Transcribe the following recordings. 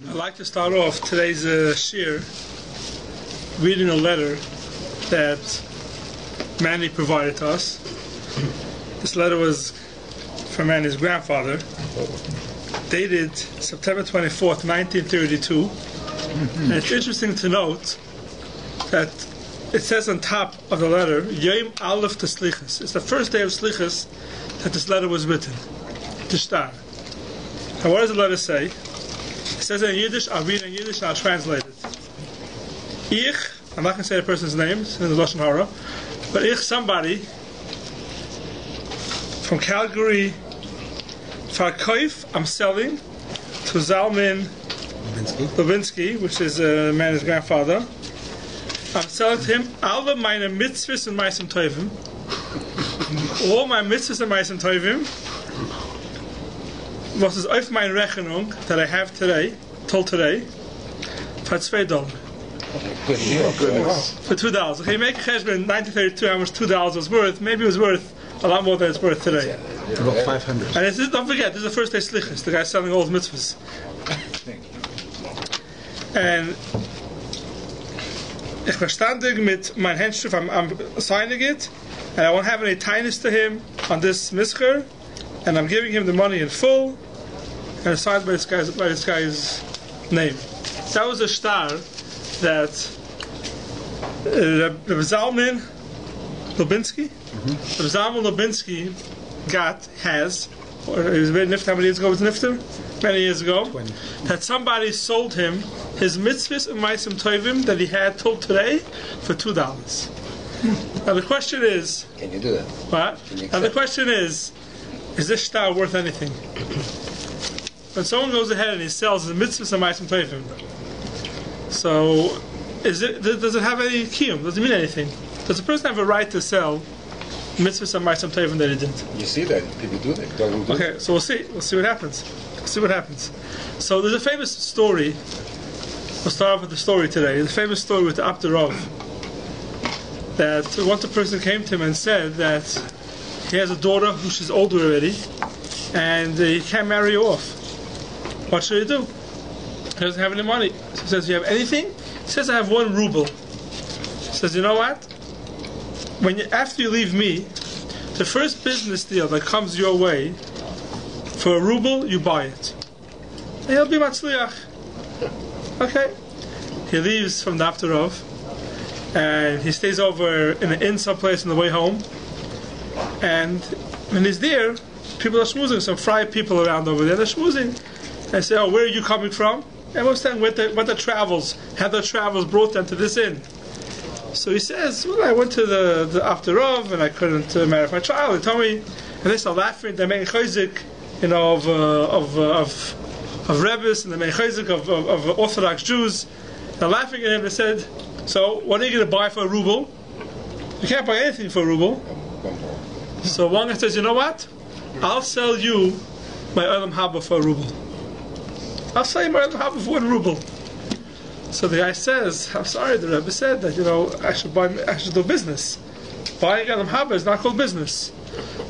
I'd like to start off today's shir reading a letter that Manny provided to us. This letter was from Manny's grandfather, dated September 24th, 1932. And it's interesting to note that it says on top of the letter, Yom Aleph to Slichas. It's the first day of Slichas that this letter was written, to Shtar. And what does the letter say? It says it in Yiddish. I'll read it in Yiddish and I'll translate it. Ich, I'm not going to say the person's name, it's in the Lashon Hara, but ich, somebody from Calgary, Farkoif, I'm selling to Zalman Levinsky, which is a man's grandfather. I'm selling to him alle meine mitzvahs and ma'asim tovim. All my mitzvahs and ma'asim tovim. Was is auf mein Rechnung that I have today, till today, for $2. For $2. Okay, make a cheshbon in 1932 how much $2 was worth. Maybe it was worth a lot more than it's worth today. About 500. And this is, don't forget, this is the first day slichus. The guy's selling all his mitzvahs. And ich verstandig mit mein Handschrift, I'm signing it, and I won't have any tightness to him on this misker, and I'm giving him the money in full, and signed by this guy's name. That was a shtar that Rabbi Zalman Lubinsky, Rabbi Zalman Lubinsky has, or he was very nifter. How many years ago was nifter? Many years ago. 20. That somebody sold him his mitzvahs and ma'asim tovim that he had till today for $2. Now the question is, can you do that? What? Now the question is this shtar worth anything? When someone goes ahead and he sells his mitzvahs and ma'asim tovim, so does it have any kiyum? Does it mean anything? Does a person have a right to sell mitzvahs and ma'asim tovim that he didn't? You see that people do that. Okay, so we'll see what happens. So there's a famous story. We'll start off with the story today. There's a famous story with the Abderov, that once a person came to him and said that he has a daughter who she's older already, and he can't marry her off. What should he do? He doesn't have any money. So he says, "Do you have anything?" He says, "I have 1 ruble." He says, "You know what? After you leave me, the first business deal that comes your way, for 1 ruble, you buy it. And he'll be matzliach." Okay. He leaves from the Abderov, and he stays over in an inn someplace on the way home. And when he's there, people are schmoozing, some Fri people around over there, they're schmoozing. I say, "Oh, where are you coming from?" And we're saying what their travels brought them to this inn. So he says, "Well, I went to the Abderov and I couldn't marry my child. They told me," and they start laughing. They're making chayzik, of Rebbes, and they're making chayzik of Orthodox Jews. They're laughing at him. They said, "So what are you going to buy for 1 ruble? You can't buy anything for 1 ruble." So one guy says, "You know what? I'll sell you my Olam Haba for 1 ruble. I'll sell you my Olam Haba for 1 ruble." So the guy says, "I'm sorry, the Rebbe said that, I should do business. Buying Olam Haba is not called business."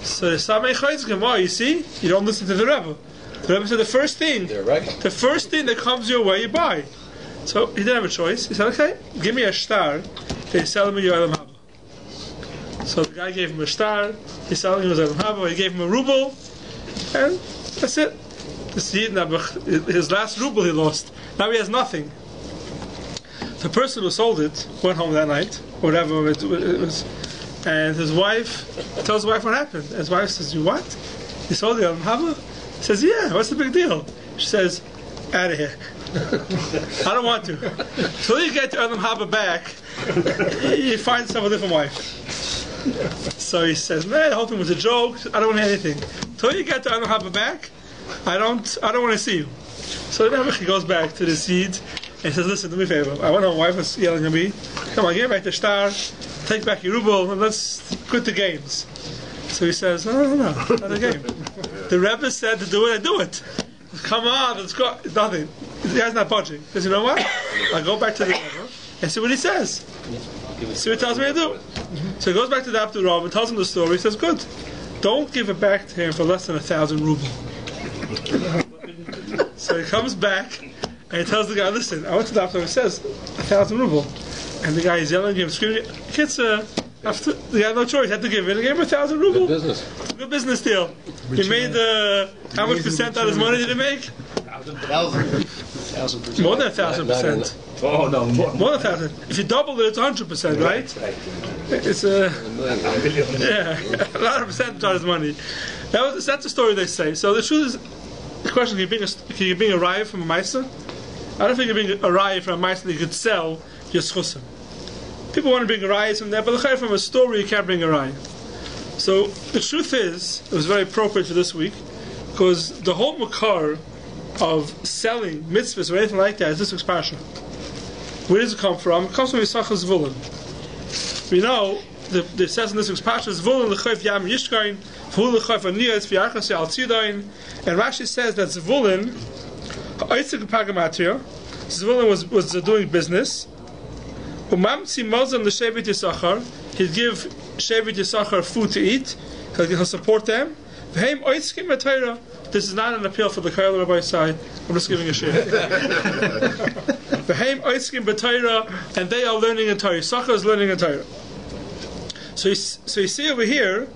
So the Samei Chayzkim, "Oh, you see, you don't listen to the Rebbe. The Rebbe said the first thing that comes your way, you buy." So he didn't have a choice. He said, "Okay, give me a shtar. They sell me your Olam Haba." So the guy gave him a shtar. He's selling him his Olam Haba. He gave him 1 ruble, and that's it. His last ruble he lost. Now he has nothing. The person who sold it went home that night, whatever it was, and his wife tells his wife what happened. His wife says, "You what? You sold the Olam Haba?" He says, "Yeah, what's the big deal?" She says, "Out of here. I don't want to. Till you get your Olam Haba back, you find yourself a different wife." So he says, "Man, the whole thing was a joke. I don't want anything. Till you get the Olam Haba back, I don't want to see you." So then he goes back to the seed and he says, "Listen, do me a favor. I want my wife was yelling at me. Come on, give me back the shtar, take back your ruble, and let's quit the games." So he says, "No, not a game. The Rebbe said to do it, I do it. Come on, let's go." Nothing. The guy's not budging. He says, "You know what? I'll go back to the Rebbe and see what he says. See what he tells me to do." So he goes back to the Abderov and tells him the story. He says, "Good. Don't give it back to him for less than 1,000 ruble." So he comes back And he tells the guy, listen, I went to the doctor, it says 1,000 ruble. And the guy is yelling at him, screaming, kids, after the guy had no choice, had to give it. He gave him 1,000 ruble. Good business. Good business deal. He made how much percent out of his money did he make? 1,000%. More than 1,000%. Oh no, more More than 1,000. If you double it, it's 100%, right? It's a lot of percentage on his money. That's the story they say. So the truth is, the question: can you bring a raya from a meiser? I don't think you bring a raya from a meiser that you could sell your schusim. People want to bring a raya from there, but from a story you can't bring a raya. So the truth is, it was very appropriate for this week because the whole makar of selling mitzvahs or anything like that is this week's parsha. Where does it come from? It comes from Yisachar Zvulun. We know it says in this week's parsha, Zvulun l'chayv yam yishkain, v'hu l'chayv aniyas v'yachas yal tzidain. And Rashi says that Zvulun, ha'oitzik pagamatria, Zvulun was doing business. Umamtzi mozan l'shevet Yisachar, he'd give Shevet Yisachar food to eat, he'll support them. V'heim oitzikim v'tayra. This is not an appeal for the Kayal Rabbi side. I'm just giving a share. V'heim oiskim b'Torah, and they are learning in Torah. Yisachar is learning in Torah. So you see over here,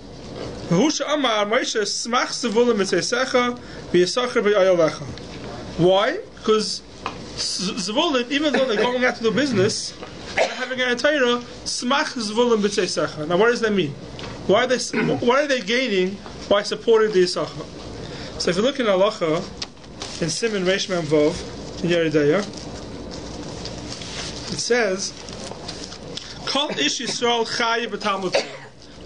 V'husha Amar Moshe smach Zvulun mitzeisecha v'Yisachar b'Yayalecha. Why? Because Zvulun, even though they're going out to do business, they're having a Torah. Smach Zvulun mitzeisecha. Now, what does that mean? What are they gaining by supporting the Yisachar? So if you look in Halacha, in Siman Reish Mem Vov, in Yeridaya, it says, Kol ish Yisrael chayiv b'Talmud Torah.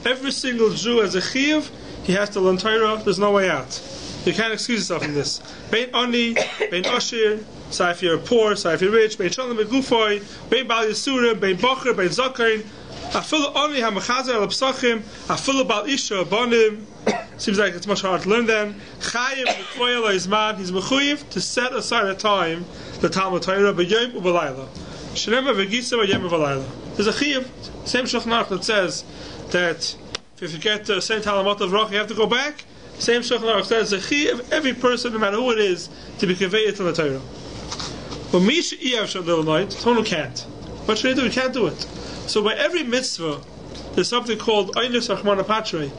Every single Jew has a chiyuv, he has to learn Torah, there's no way out. You can't excuse yourself from this. Bein Oni, Bein Oshir, so if you're poor, so if you're rich, Bein Shalom Begufoy, Bein Bal Yisurim, Bein Bocher, Bein Zakarin, Afilu Oni HaMachazer Al-Psachim, Afilu Bal Isha Abonim. Seems like it's much harder to learn then. Chayiv L'Kvoyel Izman, he's mechuyev to set aside a time the Talmud Torah b'Yom u'Balayla. Shnema v'Gisa b'Yom u'Balayla. There's a chiyuv, same Shulchan Aruch that says that if you get the same Talmud of Roch, you have to go back. Same Shulchan Aruch says a chiyuv every person, no matter who it is, to be conveyed to the Torah. But Mish Iyav Shadil Night, someone who can't. What should he do? He can't do it. So by every mitzvah, there's something called Einus Achmana Patre.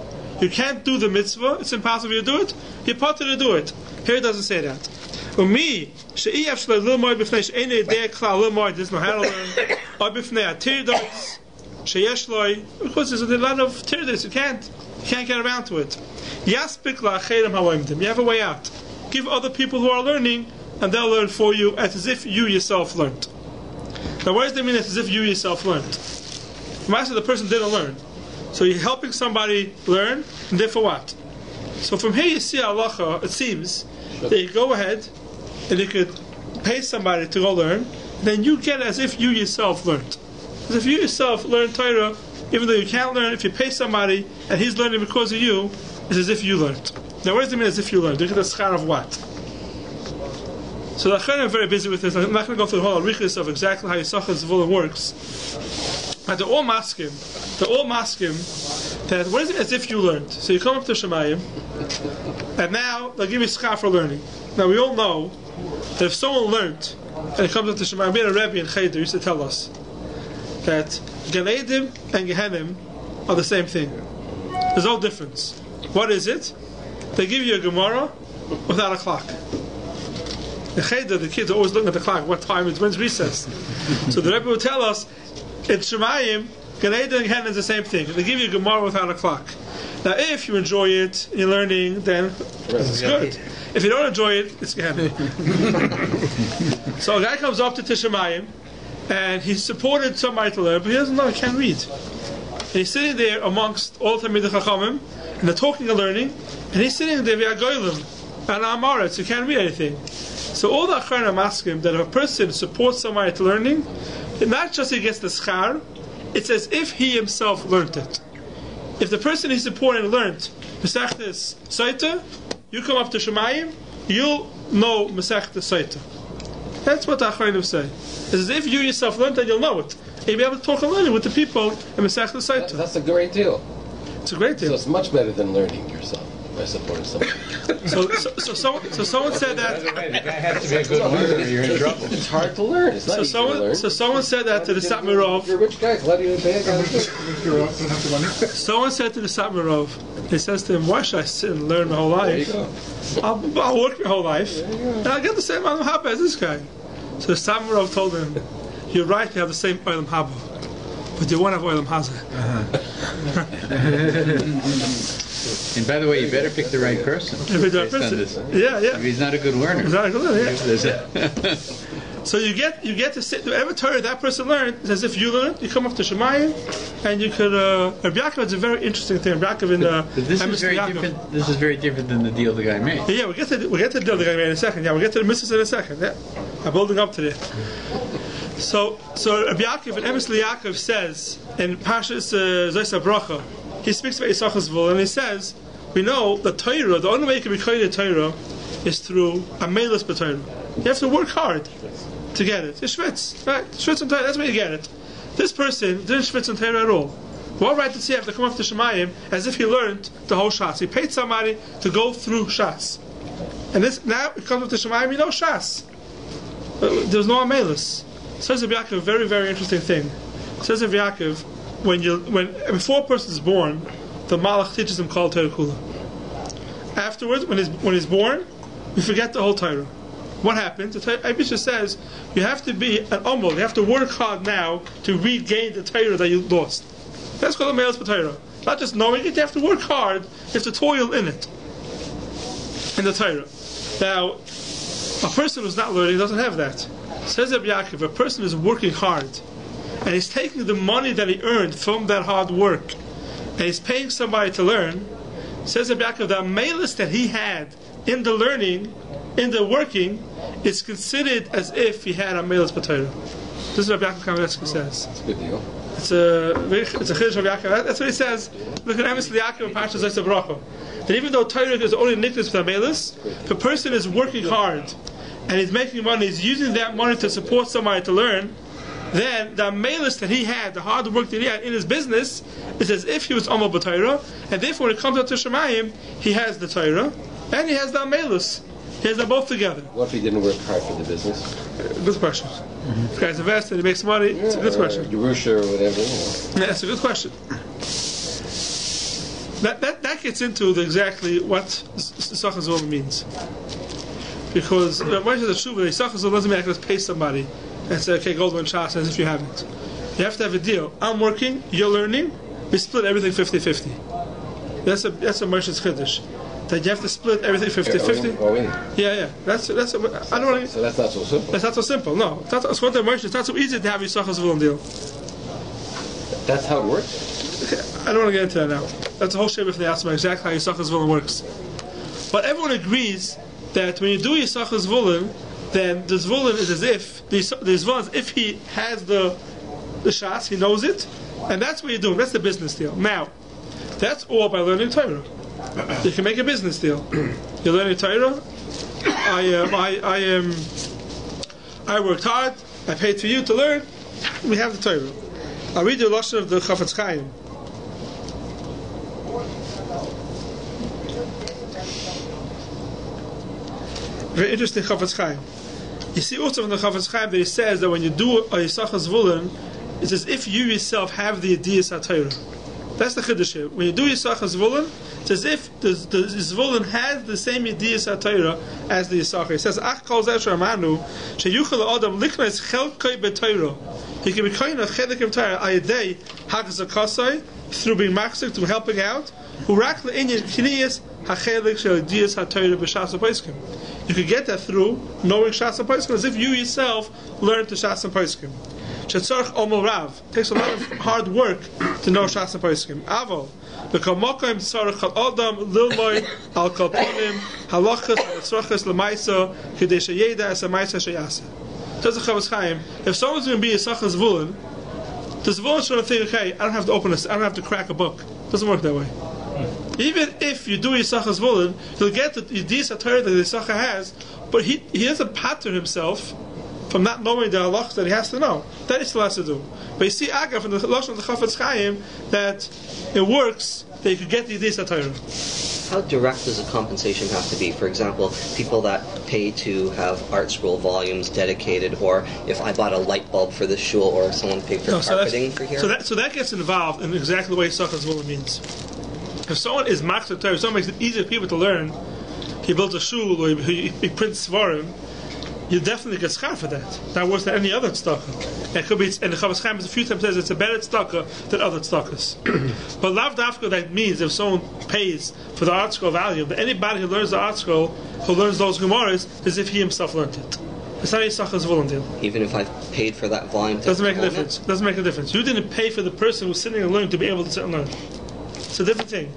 You can't do the mitzvah, it's impossible to do it, you're part to do it. Here it doesn't say that. Me, there's no how to learn. Because there's a lot of tirdas, you can't get around to it. You have a way out. Give other people who are learning, and they'll learn for you as if you yourself learned. Now what does that mean as if you yourself learned? The person didn't learn. So you're helping somebody learn, and therefore what? So from here you see halacha, it seems that you go ahead and you could pay somebody to go learn, then you get as if you yourself learned. As if you yourself learned Torah, even though you can't learn, if you pay somebody and he's learning because of you, it's as if you learned. Now what does it mean as if you learned? You get the schar of what? So the Achronim are very busy with this. I'm not going to go through the whole arichis of exactly how Yisachar Zvulun works. But they're all maskim that what is it as if you learned? So you come up to Shemayim, and now they'll give you schar for learning. Now we all know that if someone learned and it comes up to Shemayim, we had a Rabbi in Cheder used to tell us that Gan Eden and Gehenim are the same thing. There's no difference. What is it? They give you a Gemara without a clock. In Cheder, the kids are always looking at the clock. What time is? When's recess? So the Rebbe would tell us in Shemayim, Gan Eden and Gehenim is the same thing. They give you a Gemara without a clock. Now, if you enjoy it, you're learning, then it's good. If you don't enjoy it, it's Gehenim. So a guy comes up to Tishamayim, and he supported somebody to learn, but he doesn't know, he can't read. And he's sitting there amongst all the Talmidei Chachamim, and they're talking and learning, and he's sitting there via Goyim, and Amaretz, you can't read anything. So all the Achronim ask him that if a person supports somebody to learning, not just he gets the schar, it's as if he himself learned it. If the person he's supporting learned Masechtas Saita, you come up to Shemayim, you'll know Masechtas Saita. That's what the Achronim say. It's as if you yourself learned it, you'll know it. You'll be able to talk and learn with the people in Masechtas Saita. That's a great deal. It's a great deal. So it's much better than learning yourself. I support something. So someone said that. By the way, the guy has to be a good learner or you're in trouble. It's hard to learn. It's not easy to learn. So someone said that to the Satmarov. You're a rich guy. Let you pay a guy. Someone said to the Satmarov, he says to him, "Why should I sit and learn my whole life? There you go. I'll work my whole life, and I'll get the same Olam Haba as this guy." So the Satmarov told him, "You're right. You have the same Olam Haba, but you won't have Olam Hazeh." And by the way, you better pick the right person. Yeah. If he's not a good learner. He's not a good learner. Yeah. So you get to sit. Whatever Torah that person learned, it's as if you learned. You come up to Shemayim, and you could. Rabbi Yaakov is a very interesting thing. Rabbi Yaakov in this is very different. This is very different than the deal the guy made. Yeah, we'll get to the deal the guy made in a second. Yeah, we'll get to the mitzvahs in a second. Yeah, I'm building up to it. So Rabbi Yaakov in Emes Yaakov says in Parshas Zos Bracha, he speaks about Yisachar Zvul, and he says, we know the Torah, the only way you can be created Torah is through a melus b'Torah. You have to work hard to get it. You schwitz, right? Schwitz and Torah, that's where you get it. This person didn't schwitz on Torah at all. What right does he have to come up to Shemayim as if he learned the whole Shas? He paid somebody to go through Shas. And this now he comes up to Shemayim, he knows Shas. There's no Amelus. Says Rabbi Yaakov a very, very interesting thing. Says Rabbi Yaakov, when before a person is born, the Malach teaches him Kol Torah Kula. Afterwards, when he's born, we forget the whole Torah. What happens? The Torah says you have to be an omol. You have to work hard now to regain the Torah that you lost. That's called a Meilus B'Torah. Not just knowing it, you have to work hard. You have to toil in it, in the Torah. Now, a person who's not learning doesn't have that. Says Rabbi Yaakov, a person is working hard, and he's taking the money that he earned from that hard work, and he's paying somebody to learn. Says Rabbi Yaakov, the meilus that he had in the learning, in the working, is considered as if he had a meilus b'Torah. This is what Rabbi Yaakov Kamenetsky says. It's a good deal. It's a chiddush of Yaakov. That's what he says. Look at Emes Yaakov and Parshas Zos Bracha. That even though Torah is only nickness with a meilus, if a person is working hard and he's making money, he's using that money to support somebody to learn, then the meilus that he had, the hard work that he had in his business, is as if he was Omal B'Torah, and therefore when it comes out to Shemayim, he has the Torah, and he has the meilus. He has them both together. What if he didn't work hard for the business? Good question. This guy's invested, he makes money, it's a good question. Yerusha or whatever. Yeah, that's a good question. That gets into exactly what Yisachar Zvul means. Because when you the tshuva, Yisachar Zvul doesn't mean I can just pay somebody and say, okay, go learn Shas as if you haven't. You have to have a deal. I'm working, you're learning, we split everything 50-50. That's a Moshe's Chiddush. That you have to split everything 50-50. Yeah. That's I don't want to. So that's not so simple. That's not so simple. No, it's not, according to Moshe, it's not so easy to have Yisachar Zvul deal. That's how it works? I don't want to get into that now. That's a whole shayla if they ask about exactly how Yisachar Zvulun works. But everyone agrees that when you do Yisachar Zvulun, then the Zvulun is as if the Zvulun is if he has the Shas, he knows it, and that's what you're doing. That's the business deal. Now, that's all by learning Torah. You can make a business deal. You're learning Torah. I worked hard. I paid for you to learn. We have the Torah. I'll read the lashon of the Chafetz Chaim. Very interesting Chafetz Chaim. You see also from the Chafetz Chaim that he says that when you do a Yisachar Zvulun, it's as if you yourself have the Yediyas HaTorah. That's the Chiddush here. When you do Yisachar Zvulun, it's as if the Zvulun has the same Yediyas HaTorah as the Yisachar. He says, Ach kol zeh she'amanu, sheyuchel ha'adam liknes chelkei b'Torah. He can be kind of chelik Torah ayadei hagzakasai, through being maksik, through helping out. Urak le'inyan kiniyas hachelik shel Yediyas HaTorah b'shas ha'poskim. You could get that through knowing Shas and Poskim, as if you yourself learned the Shas and Poskim. Shetzarch Omel Rav takes a lot of hard work to know Shas and Poskim. Aval v'kamokim tzarich al adam lilmoy al kalponim halachas tzarchas lemaisa k'dei sheyeda as a maisa sheyasa. Says the Chafetz Chaim, if someone's going to be a Yisachar Zvulun, the Zvulun's going to think, okay, I don't have to open this, I don't have to crack a book. It doesn't work that way. Even if you do Yisachar Zvulun, you'll get the Yediyas HaTorah that the Yisachar has, but he doesn't pattern himself from not knowing the halachas that he has to know. That he still has to do. But you see, Agav, from the lashon of the Chafetz Chaim, that it works that you could get the Yediyas HaTorah. How direct does the compensation have to be? For example, people that pay to have art scroll volumes dedicated, or if I bought a light bulb for the shul, or someone paid for carpeting for here. So that gets involved in exactly the way Sachas Vula means. If someone is Machzor Torah, if someone makes it easier for people to learn, he builds a shul or he prints Svarim, you definitely get schar for that. That worse than any other tzedakah. It could be, and the Chavis Chaim a few times says it's a better tzedakah than other tzedakahs. But lav dafka, that means if someone pays for the art scroll value, but anybody who learns the art scroll, who learns those Gemaras, as if he himself learned it. It's not a Sachas Volunteer. Even if I paid for that volume, doesn't make a difference. Doesn't make a difference. You didn't pay for the person who's sitting and learning to be able to sit and learn. It's a different thing.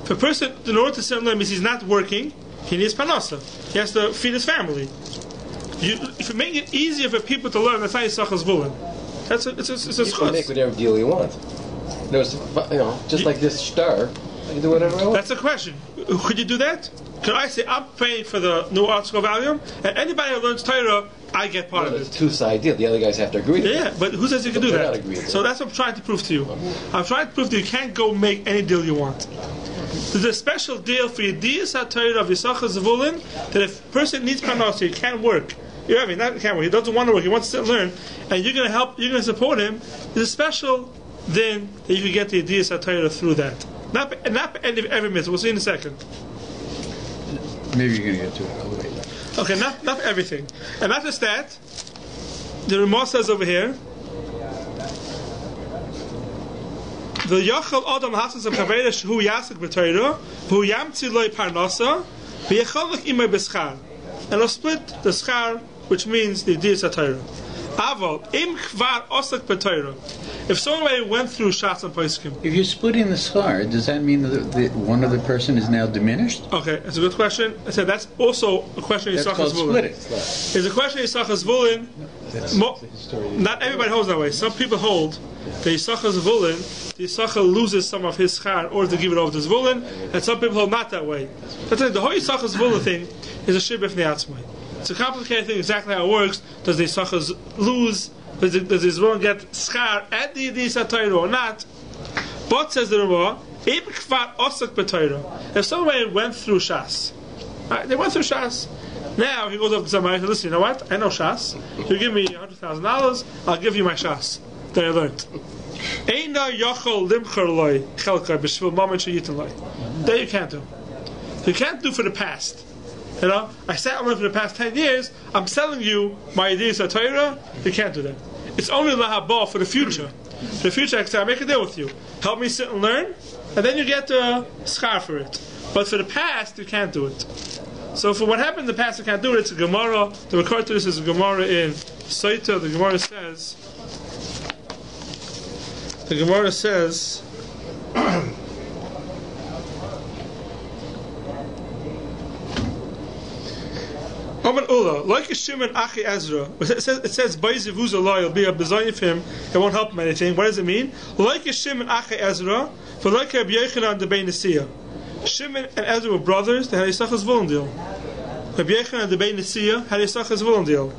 If a person, in order to sit and learn, means he's not working, he needs panasa. He has to feed his family. If you make it easier for people to learn, that's not Yisachas Vulin. It's a you can make whatever deal you want. Just like this star, I can do whatever I want. That's a question. Could you do that? Could I say, I'm paying for the new art scroll volume, and anybody who learns Torah, I get part of it? It's a two-side deal. The other guys have to agree to it. Yeah, but who says you can do that? So that's what I'm trying to prove to you. I'm trying to prove that you can't go make any deal you want. There's a special deal for Yediyas HaTorah of Yisachar Zavulin that if a person needs panos, he can't work. You know what I mean? Not can't work. He doesn't want to work. He wants to learn, and you're going to help. You're going to support him. There's a special then that you can get the Yediyas HaTorah through that. Not end of every mitzvah. We'll see in a second. Maybe you're going to get to it. Okay, not everything, and not just that. The Ramah says over here. The Yachal Adam Hasas of Chaveda Shehu Yasik B'Torah V'Hu Yamtzi Loi Parnasa V'Yecholach Imay B'Schar, and I'll split the schar, which means the Yediyas HaTorah. Aval Im Kvar Osak B'Torah. If someone went through Shatz and Poskim, if you're splitting the schar, does that mean that one of the person is now diminished? Okay, that's a good question. I said that's also a question of Yisachar Zvulun. It's a question of Yisachar Zvulun. Not everybody holds that way. Some people hold that Yisachar Zvulun, the Yisachar loses some of his schar in order to give it over to Zvulun, and some people hold not that way. But the whole Yisachar Zvulun thing is a shibif ne'atzmai. It's a complicated thing. Exactly how it works. Does the Yisachar lose? Does Zvulun get schar at the Yediyas HaTorah or not? But says the Ramah, if somebody went through Shas, right, they went through Shas. Now he goes up to somebody and says, listen, you know what? I know Shas. You give me $100,000, I'll give you my Shas that I learned. That you can't do. You can't do for the past. You know, I sat on it for the past 10 years, I'm selling you my Yediyas HaTorah, you can't do that. It's only lahabah for the future. For the future, I say, I make a deal with you. Help me sit and learn, and then you get a schar for it. But for the past, you can't do it. So for what happened in the past, you can't do it. It's a Gemara. The record to this is a Gemara in Saita. The Gemara says, Omen Ula, like a Shimon Achi Ezra. It says Baizivuza Law, you'll be a bezoin of him, it won't help him anything. What does it mean? Like a Shimon Achi Ezra, for like a Rabbi Yochanan de Bein Nesiya. Shimon and Ezra were brothers, they had a Yisachar Zvulun deal. Rabbi Yochanan de Bein Nesiya had a Yisachar Zvulun deal.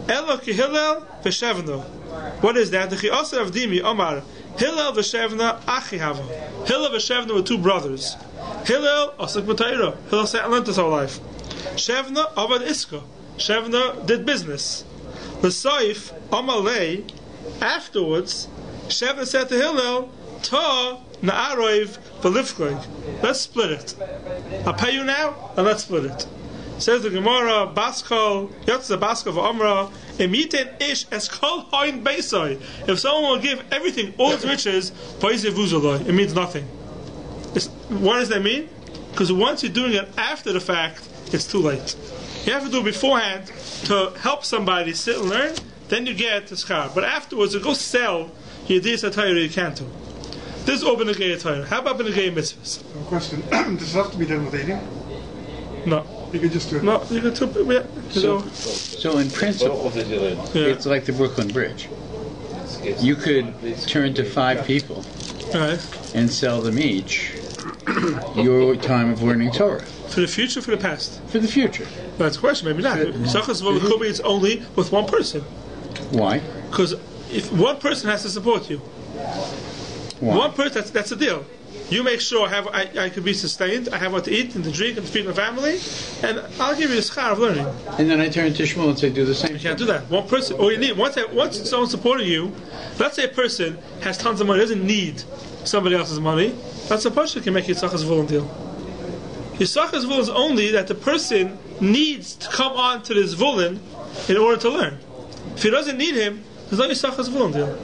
Elo ki Hillel v'Shevna. What is that? The Chi'asa of Dimi, Omar, Hillel v'Shevna Achi Hava. Hillel v'Shevna were two brothers. Hillel, Osak B'Torah. Hillel sat and learned his whole life. Shevna Avad Iska. Shevna did business. L'Saif Amalei. Afterwards, Shevna said to Hillel, Ta Na'aroiv V'Lifkoig. Let's split it. I'll pay you now, and let's split it. Says the Gemara, Baskal Yotza Baskal v'Amra Emiten Ish Es Kol Hoin Beisai. If someone will give everything, all its riches, it means nothing. What does that mean? Because once you're doing it after the fact, it's too late. You have to do it beforehand to help somebody sit and learn, then you get the schar. But afterwards, to go sell Yediyas HaTorah, you can't do. This is all B'negei HaTorah. How about B'negei Mitzvahs? No question. Does it have to be done with eating? No. You could just do it. No, you can do it. So in principle, it's like the Brooklyn Bridge. You could turn to 5 people and sell them each your time of learning Torah. For the future, for the past? For the future. That's the question, maybe not. It's only with one person. Why? Because if one person has to support you. Why? One person, that's the deal. You make sure I can be sustained. I have what to eat and to drink and to feed my family, and I'll give you a schar of learning. And then I turn to Shmuel and say, do the same. You can't do that. One person, or you need once someone's supporting you. Let's say a person has tons of money, doesn't need somebody else's money. That's a person can make Yitzchak's Vulin deal. Yitzchak's Vulin is only that the person needs to come on to this Vulin in order to learn. If he doesn't need him, there's no Yitzchak's Vulin deal.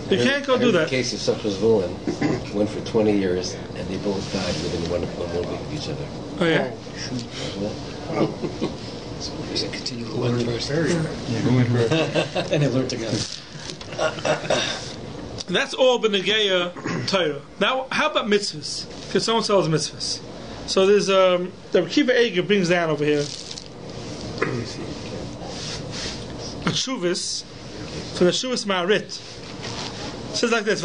You can't go do that. The case of Yitzchak's Vulin went for 20 years, and they both died within one week of each other. Oh yeah. So there's a continual learn first. And they learn together. That's all B'Negeya Torah. Now, how about mitzvahs? Because someone sells mitzvahs. So there's the Kiva Eger brings down over here a shuvas from the Shuvas Ma'arit. It says like this: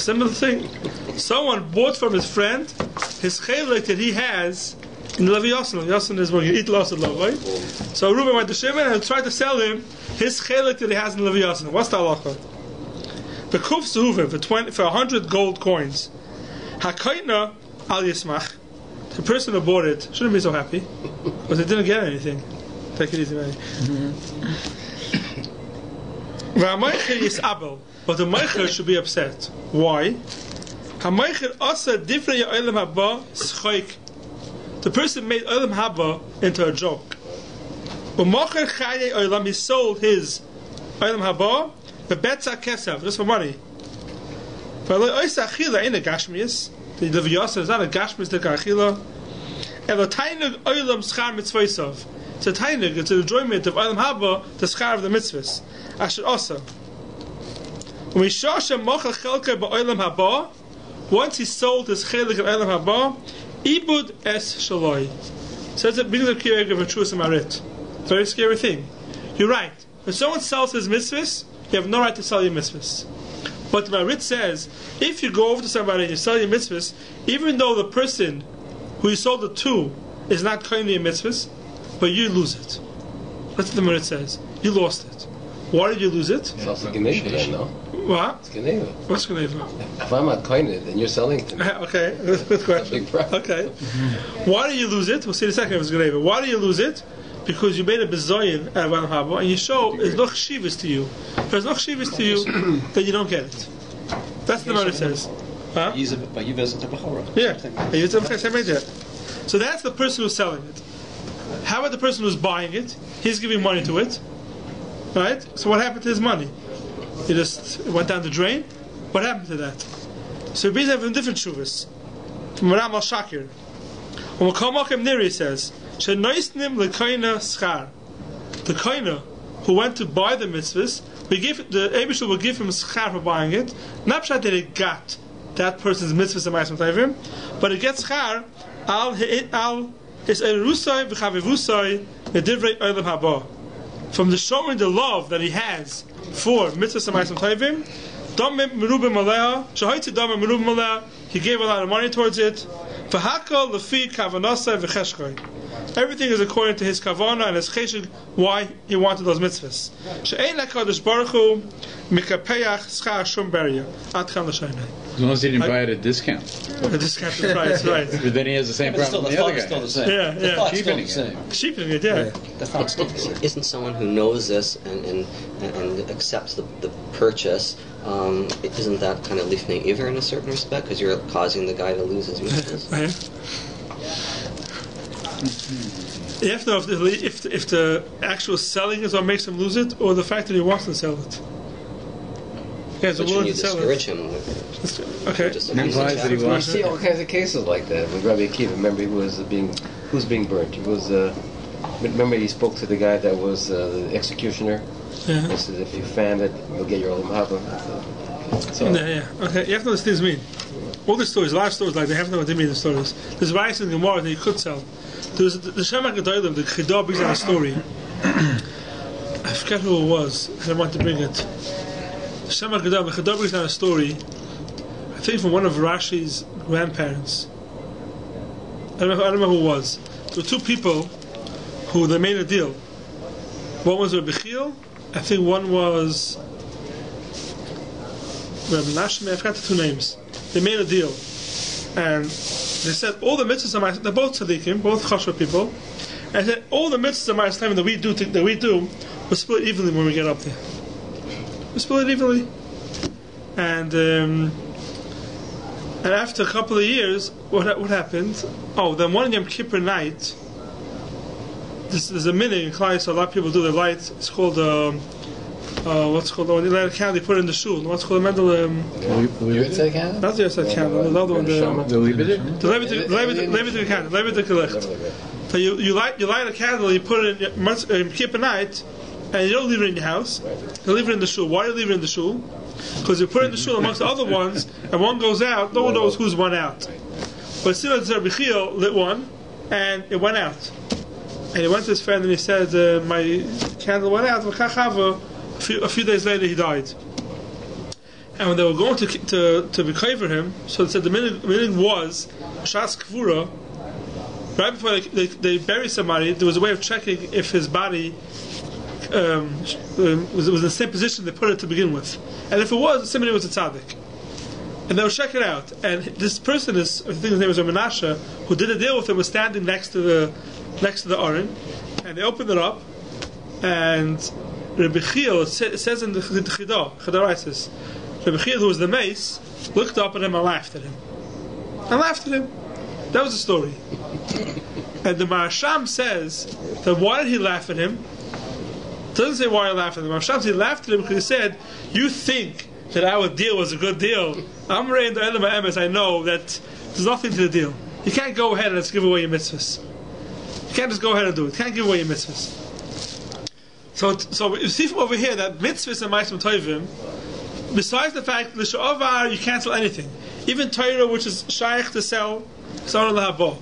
similar thing. Someone bought from his friend his chelik that he has in the Leviyasin. Leviyasin is where you eat lots of love, right? So Reuben went to Shimon and tried to sell him his chelik that he has in the Leviyasin. What's the halacha? The kuf sehuvim for 100 gold coins. Hakaitna al yismach. The person who bought it shouldn't be so happy because they didn't get anything. Take it easy, man. But the meicher should be upset. Why? The person made Olam Haba into a joke. He sold his Olam Haba just for money. The Leviyasin is not a Gashmis the Kachila. And the Tainug Olam Schar Mitzvah. It's a Tainug, it's an enjoyment of Olam Haba, the Schar of the Mitzvahs. Asher also. Once he sold his chelik of Olam Haba, Ibud es Shaloi. Says it brings up Kireg of a true Samarit. Very scary thing. You're right. When someone sells his mitzvahs, you have no right to sell your mitzvahs. But the Marit says, if you go over to somebody and you sell your mitzvahs, even though the person who you sold it to is not claiming your mitzvahs, but you lose it. That's what the Marit says. You lost it. Why did you lose it? It's also Geneva then, no? What? It's Geneva. What's Geneva? If I'm not coining it, then you're selling it to me. Okay, good question. Okay. Why do you lose it? We'll see in a second if it's Geneva. Why do you lose it? Because you made a bezoyin out of Olam Haba, and you show it's no chshivas to you. If there's no chshivas to you, then you don't get it. That's what the Marit says. Huh? Yeah. So that's the person who's selling it. How about the person who's buying it? He's giving money to it. Right? So what happened to his money? He just went down the drain? What happened to that? So we have different shuvas. From Ram al Shakir. When Kalmakim Niri says, Shenoisnim lekaina schar. The kaina who went to buy the mitzvahs, the Eibishter will give him schar for buying it. Not that it got that person's mitzvahs and ma'asim tayvim, but it gets schar al his erusai v'chavivusai nedivrei olam haba. From the showing the love that he has for mitzvahs and ma'asim tayvim, damim merubim aleha, shahaitzi damim merubim aleha, he gave a lot of money towards it. V'hakol lefi kavanasai v'cheshkai. Everything is according to his kavana and his cheshik, why he wanted those mitzvahs. She'ein HaKadosh Baruch Hu mikapeyach schar shum beria ad chan l'shaynai. As long as he didn't buy it at a discount. A discounted price, right. But then he has the same problem as the other guy. Still the same. Yeah. Cheapening it. Cheapening it, yeah. The thought's still the same. Isn't someone who knows this and accepts the purchase, isn't that kind of lifnei iver in a certain respect? Because you're causing the guy to lose his mitzvahs? You have to know if the actual selling is what makes him lose it, or the fact that he wants to sell it. Yeah, so you discourage him. Okay. Implies that he You wants see all kinds of cases like that. With Rabbi Akiva, remember who was being burnt? He was. Remember he spoke to the guy that was the executioner. Yeah. He said, if you fan it, you'll get your own haba. So. Yeah. Okay. You have to know what things mean. All these stories, a lot of stories, like they have to know what they mean. The stories. There's rice in Gemara that you could sell. There's the Shema Gedolim, the Chidah brings out a story. I forget who it was. I want to bring it. The Shema Gedolim, the Chidah brings out a story. I think from one of Rashi's grandparents. I don't know who it was. There were two people who they made a deal. One was Rabbi Chiel. I think one was Rabbi Nashmi, I forgot the two names. They made a deal. And they said, all the mitzvahs of my, they're both tzaddikim, both chashva people, and said, all the mitzvahs of my time that we do, we split evenly when we get up there. We split it evenly. And after a couple of years, what happened? Oh, then one Yom Kippur night, there's a minute in Klai, so a lot of people do the light. It's called what's called when you light a candle, you put it in the shul. What's called a mendel? The Levitic candle? Not the Levitic candle. Another one. The Levitic? The Levitic candle. Levitic licht. So you light a candle, you put it in Kippur night, and you don't leave it in your house. You leave it in the shul. Why do you leave it in the shul? Because you put it in the shul amongst the other ones, and one goes out. No one knows who's one out. But still, Rabbi Chiel lit one, and it went out. And he went to his friend and he said, my candle went out. A few days later he died. And when they were going to be for him, so they said the meaning was Shas Kvura. Right before they bury somebody, there was a way of checking if his body was in the same position they put it to begin with. And if it was, somebody was a tzaddik. And they would check it out. And this person I think his name was Menashe, who did a deal with him, was standing next to the Aron, and they opened it up, and Rabbi Chiel, it says in the Chidah writes, Rabbi Chiel, who was the mace, looked up at him and laughed at him. That was the story. And the Marasham says that why did he laugh at him? It doesn't say why he laughed at him. Marasham said he laughed at him because he said, you think that our deal was a good deal. Amrei and the Elam Emes, I know that there's nothing to the deal. You can't go ahead and just give away your mitzvahs. You can't just go ahead and do it. You can't give away your mitzvahs. So you see from over here that mitzvahs and ma'asim tovim, besides the fact that l'sha'avar you can't sell anything, even Torah which is shaykh to sell, on l'habah.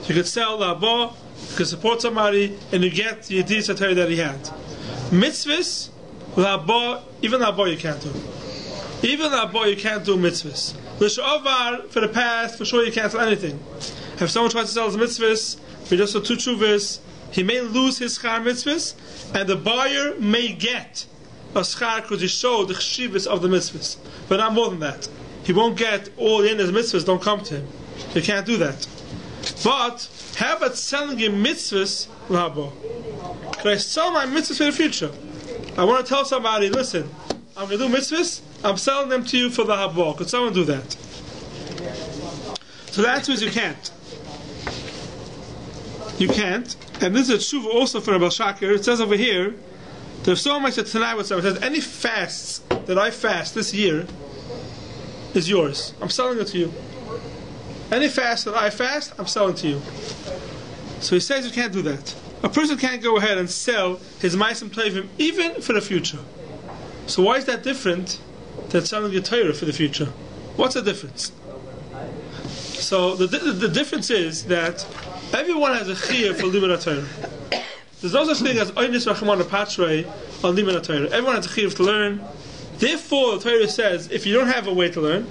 So you could sell l'habah, you could support somebody, and you get the yedis Torah that he had. Mitzvahs, l'habah, even l'habah you can't do. Even l'habah you can't do mitzvahs. L'sha'avar for the past, for sure you can't sell anything. If someone tries to sell his mitzvahs, for just for two tshuvas, he may lose his schar mitzvahs, and the buyer may get a schar because he showed the chshivas of the mitzvahs, but not more than that. He won't get all in his mitzvahs, don't come to him. You can't do that. But how about selling him mitzvahs? Can I sell my mitzvahs for the future? I want to tell somebody, listen, I'm going to do mitzvahs, I'm selling them to you for the haba. Could someone do that? So the answer is you can't. You can't. And this is a tshuva also for Rabbi Shakir. It says over here, there's so much that tonight was said. It says, any fasts that I fast this year is yours. I'm selling it to you. Any fast that I fast, I'm selling to you. So he says you can't do that. A person can't go ahead and sell his ma'asim tovim even for the future. So why is that different than selling your Torah for the future? What's the difference? So the difference is that everyone has a chiyuv for limud Torah. There's no such thing as oynis rachamon patrei on limud Torah. Everyone has a chiyuv to learn. Therefore, the Torah says, if you don't have a way to learn,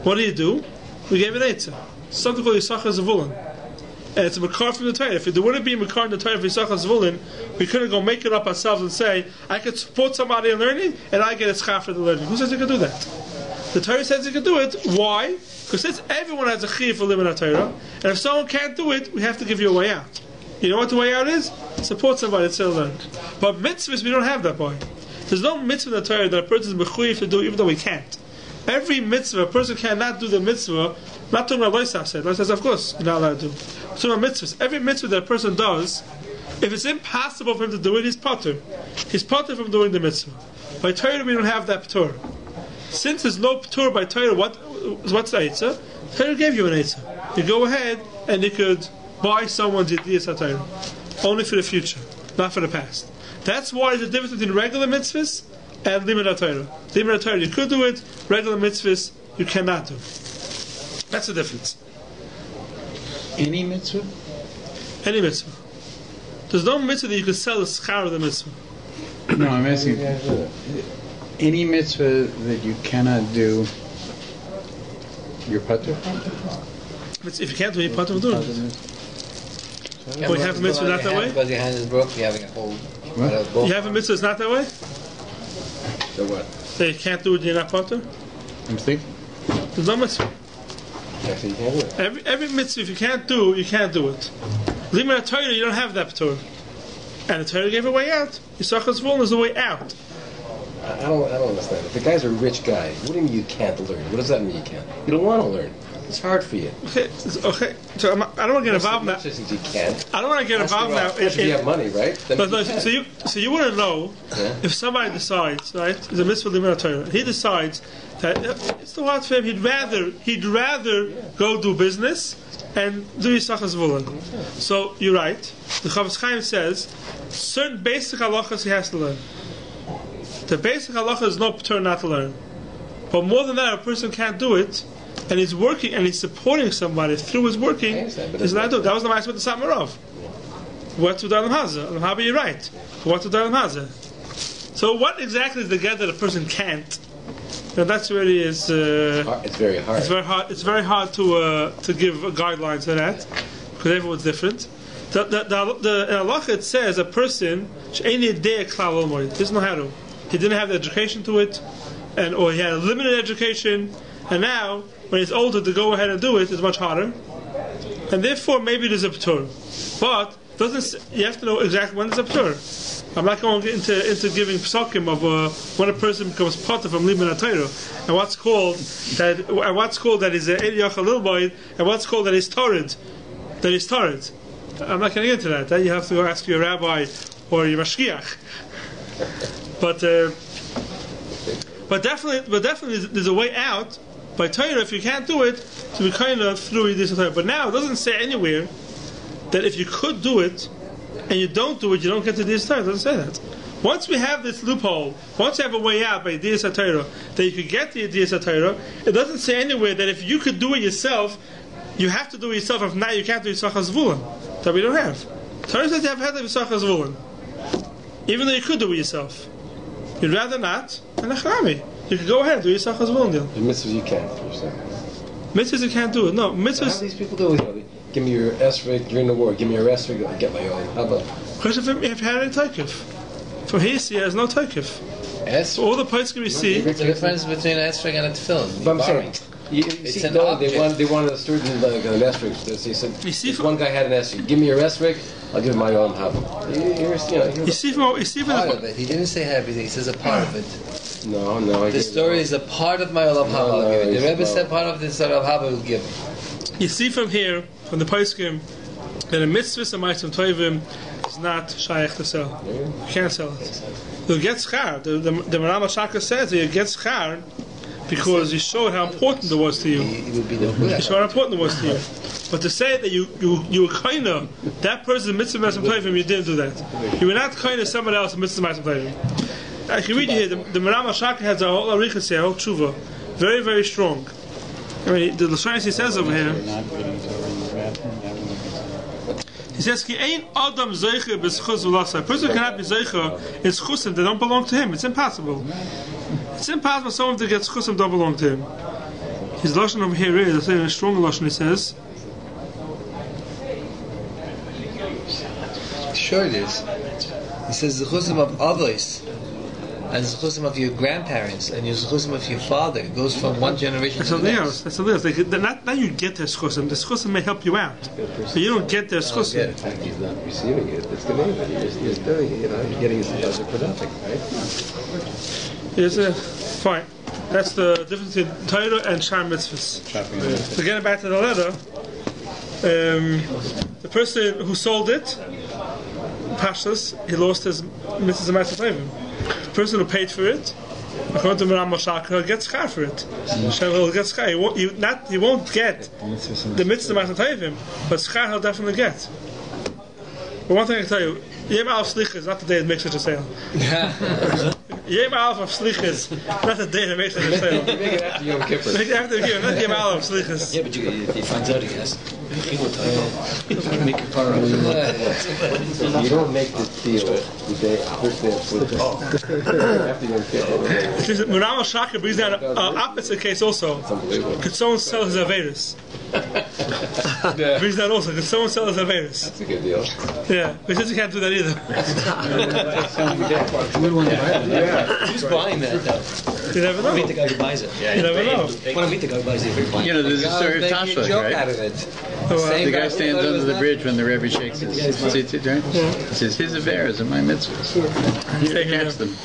what do? We gave an eitzah. Something called Yisachar Zavulun. And it's a makar from the Torah. If there wouldn't be a makar in the Torah for Yisachar Zavulun, we couldn't go make it up ourselves and say, I could support somebody in learning, and I get a schar for the learning. Who says you can do that? The Torah says you can do it. Why? Because since everyone has a chiyuv for limud Torah, and if someone can't do it, we have to give you a way out. You know what the way out is? Support somebody that's still learning. But mitzvahs, we don't have that boy. There's no mitzvah in the Torah that a person is mechuyev to do, even though we can't. Every mitzvah, a person cannot do the mitzvah. Not talking about loisas said. Loisas, of course, you're not allowed to do. We're talking about mitzvahs. Every mitzvah that a person does, if it's impossible for him to do it, he's patur. He's patur from doing the mitzvah. By Torah, we don't have that patur. Since there's no patur by Torah, what's the eitzah? Torah gave you an eitzah. You go ahead and you could buy someone's yediyas Torah, only for the future, not for the past. That's why there's a difference between regular mitzvahs and limud Torah. Limud Torah, you could do it. Regular mitzvahs, you cannot do. That's the difference. Any mitzvah? Any mitzvah. There's no mitzvah that you can sell the schar of the mitzvah. No, I'm asking. Any mitzvah that you cannot do, you're patur? If you can't do it, you're patur for doing it. But you have a mitzvah not that way? Because your hand is broke, you're having a whole... You have a mitzvah that's not that way? So what? That you can't do it, you're not patur? I'm thinking. There's no mitzvah. Actually, you can't do it. Every mitzvah, if you can't do, you can't do it. Limit a Torah, you don't have that Torah. And the Torah gave a way out. Yisachas Vuln is the way out. I don't understand. If the guy's a rich guy, what do you mean you can't learn? What does that mean you can't? You don't want to learn. It's hard for you. Okay. So I don't want to get involved now. You can't. I don't want to get involved now. If you have money, right? So you want to know if somebody decides, right? It's a mitzvah limit Torah. He decides that it's too hard for him. He'd rather go do business and do Yisachas Vuln. So you're right. The Chavetz Chaim says certain basic halachas he has to learn. The basic halacha is no turn not to learn. But more than that, a person can't do it, and he's working and he's supporting somebody through his working. He's not doing. That was the mitzvah with the Satmarov. What to Dalam Hazah? How you're right. What to Dalam Hazah? So what exactly is the get that a person can't? And that's where he is. It's very hard. It's very hard to give guidelines to that because everyone's different. The halacha it says a person doesn't know how to. He didn't have the education to it, or he had a limited education, and now when he's older to go ahead and do it is much harder, and therefore maybe there's a p'tur. But you have to know exactly when there's a p'tur. I'm not going into giving psakim of when a person becomes potter from Liman HaTorah, and what's called that he's an Eli Yachal Lilboid, and what's called that he's torrid. I'm not going to get into that. That you have to ask your rabbi or your mashgiach. But definitely there's a way out by Torah if you can't do it to be kind of through this Torah. But now it doesn't say anywhere that if you could do it and you don't do it, you don't get to this Torah. It doesn't say that. Once we have this loophole, once you have a way out by Dias HaTorah that you could get to Dias HaTorah, it doesn't say anywhere that if you could do it yourself, you have to do it yourself. If not, you can't do Yisachas Vuln. That we don't have. Torah says you have to have Yisachas Vuln, even though you could do it yourself. You'd rather not, and you could go ahead and do Yisachas Vuln. The mitzvahs you can't. Mitzvahs you can't do it. No, mitzvahs. How do these people do it? Give me your esrog during the war. Give me your esrog. I get my own. How about? Because if you had any taikif, from here see there's no taikif. Esrog. All the places we see. What's the difference between an esrog and a tefillin? But I'm saying. They wanted a certain like an esrog. They said, one guy had an esrog. Give me your esrog. I'll give him my own haba. You see from part of it. He didn't say everything. He says a part of it. No. The story is a part of my olam haba. The Rebbe said part of this olam haba will give him. You see from here, from the poskim, that a mitzvah and ma'asim tovim is not shaykh to sell. You can't sell it. You get schar. The Maram Shaka says that you get schar because you showed how important it was to you. You showed how important it was to you. But to say that you were kind of that person mitzvah ma'asim tovim, you didn't do that. You were not kind of somebody else mitzvah ma'asim tovim. I can read you here. The Maram Shaka has a whole arichas here, a whole tshuva, very very strong. I mean, the Lashon he says over here. He says, "Ki ein adam zeicher b'schus v'lasai." A person cannot be zeicher in schusim that don't belong to him. It's impossible. It's impossible for someone to get schusim that don't belong to him. His lashon over here is, in a strong lashon, he says. Sure, it is. He says the chusim of avos and the chusim of your grandparents and the chusim of your father goes from one generation to the next. That's something else. Not you get their schusim. The schusim may help you out, but you don't get their schusim. He's not receiving it. It's the name. He's doing it. You're getting his for nothing, right? Fine. That's the difference between Torah and Shar Mitzvahs. So getting back to the letter, the person who sold it, Pashas, he lost his Mitzvahs and Mitzvahs. The person who paid for it, according to Maram Shaka, gets schar for it. He'll get schar. He won't get the mitzvah ma'asim, but schar he'll definitely get. But one thing I can tell you, Yom Alef Slicha is not the day it makes such a sale. Yom Alef of Slichas, not the day that makes such a sale. Make it after Yom Kippur. Make it after Yom Kippur, not Yom Alef of Slichas. Yeah, but if he finds out he has, he will tell you. Make a car out of it. You don't make this deal the day after Yom Kippur. Maram Shaka brings down an opposite case also. Could someone sell his Averis? Brings that also, because someone sells Averis. That's a good deal. Yeah, but he says you can't do that either. Who's buying that though? You never know. I meet the guy who buys it. You never know. When I meet the guy who buys it, he's buying it. There's a story of Make a Tashlich, joke right? out of it. The guy stands under the bridge when the Rebbe shakes his tzitzit, right? He says, his Averas are my mitzvahs. You can't catch them.